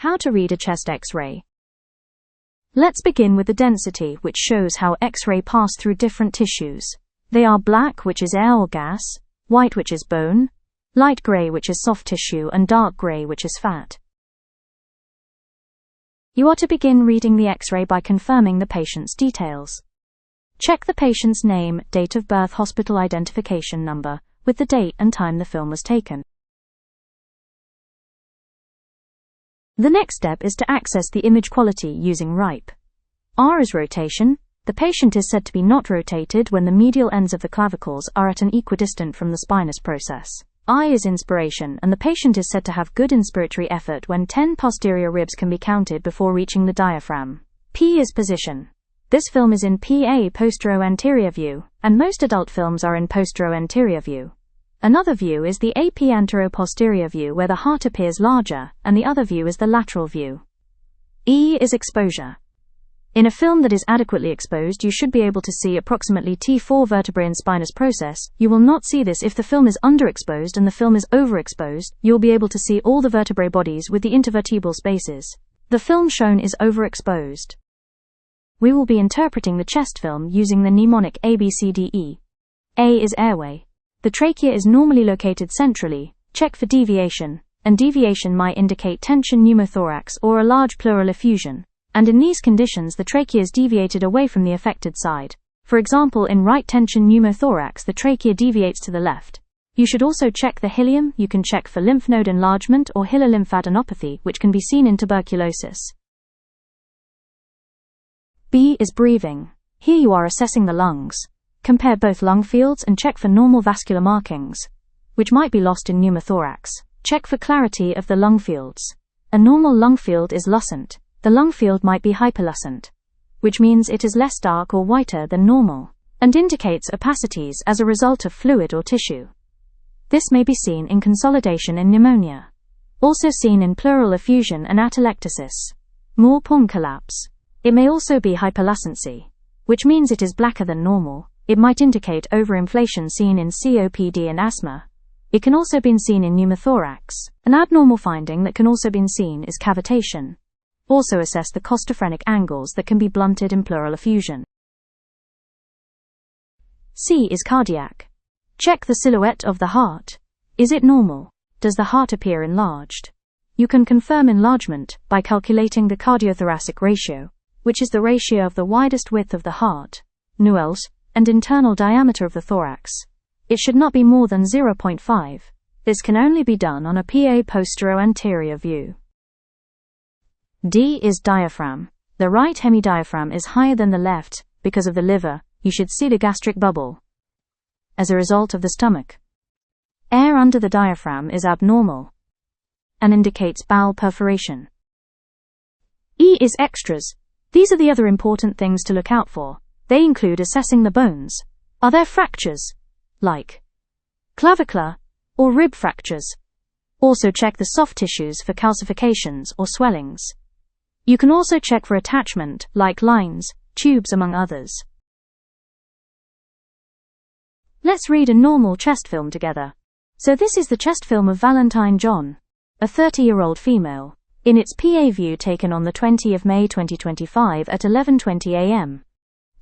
How to read a chest X-ray. Let's begin with the density, which shows how X-ray pass through different tissues. They are black, which is air or gas, white, which is bone, light gray, which is soft tissue, and dark gray, which is fat. You are to begin reading the X-ray by confirming the patient's details. Check the patient's name, date of birth, hospital identification number, with the date and time the film was taken. The next step is to access the image quality using RIPE. R is rotation. The patient is said to be not rotated when the medial ends of the clavicles are at an equidistant from the spinous process. I is inspiration, and the patient is said to have good inspiratory effort when 10 posterior ribs can be counted before reaching the diaphragm. P is position. This film is in PA, postero-anterior view, and most adult films are in postero-anterior view. Another view is the AP antero-posterior view, where the heart appears larger, and the other view is the lateral view. E is exposure. In a film that is adequately exposed, you should be able to see approximately T4 vertebrae in spinous process. You will not see this if the film is underexposed and the film is overexposed. You will be able to see all the vertebrae bodies with the intervertebral spaces. The film shown is overexposed. We will be interpreting the chest film using the mnemonic ABCDE. A is airway. The trachea is normally located centrally. Check for deviation, and deviation might indicate tension pneumothorax or a large pleural effusion. And in these conditions, the trachea is deviated away from the affected side. For example, in right tension pneumothorax, the trachea deviates to the left. You should also check the helium. You can check for lymph node enlargement or hilar lymphadenopathy, which can be seen in tuberculosis. B is breathing. Here you are assessing the lungs. Compare both lung fields and check for normal vascular markings, which might be lost in pneumothorax. Check for clarity of the lung fields. A normal lung field is lucent. The lung field might be hyperlucent, which means it is less dark or whiter than normal, and indicates opacities as a result of fluid or tissue. This may be seen in consolidation in pneumonia, also seen in pleural effusion and atelectasis, more pulm collapse. It may also be hyperlucency, which means it is blacker than normal. It might indicate overinflation seen in COPD and asthma. It can also be seen in pneumothorax. An abnormal finding that can also be seen is cavitation. Also assess the costophrenic angles that can be blunted in pleural effusion. C is cardiac. Check the silhouette of the heart. Is it normal? Does the heart appear enlarged? You can confirm enlargement by calculating the cardiothoracic ratio, which is the ratio of the widest width of the heart, newels, and internal diameter of the thorax. It should not be more than 0.5. This can only be done on a PA postero-anterior view. D is diaphragm. The right hemidiaphragm is higher than the left because of the liver. You should see the gastric bubble as a result of the stomach. Air under the diaphragm is abnormal and indicates bowel perforation. E is extras. These are the other important things to look out for. They include assessing the bones. Are there fractures, like clavicular or rib fractures? Also check the soft tissues for calcifications or swellings. You can also check for attachment, like lines, tubes, among others. Let's read a normal chest film together. So this is the chest film of Valentine John, a 30-year-old female, in its PA view taken on the 20th of May 2025 at 11:20 a.m.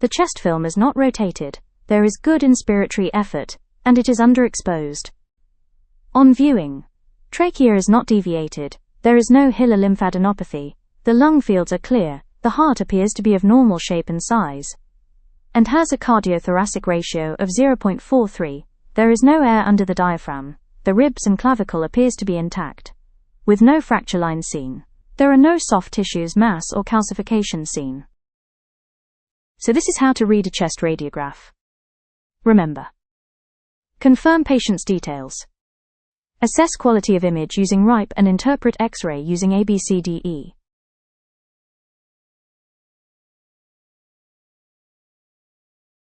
The chest film is not rotated, there is good inspiratory effort, and it is underexposed. On viewing, trachea is not deviated, there is no hilar lymphadenopathy, the lung fields are clear, the heart appears to be of normal shape and size, and has a cardiothoracic ratio of 0.43, there is no air under the diaphragm, the ribs and clavicle appears to be intact, with no fracture lines seen. There are no soft tissues, mass or calcification seen. So this is how to read a chest radiograph. Remember. Confirm patient's details. Assess quality of image using RIPE and interpret X-ray using ABCDE.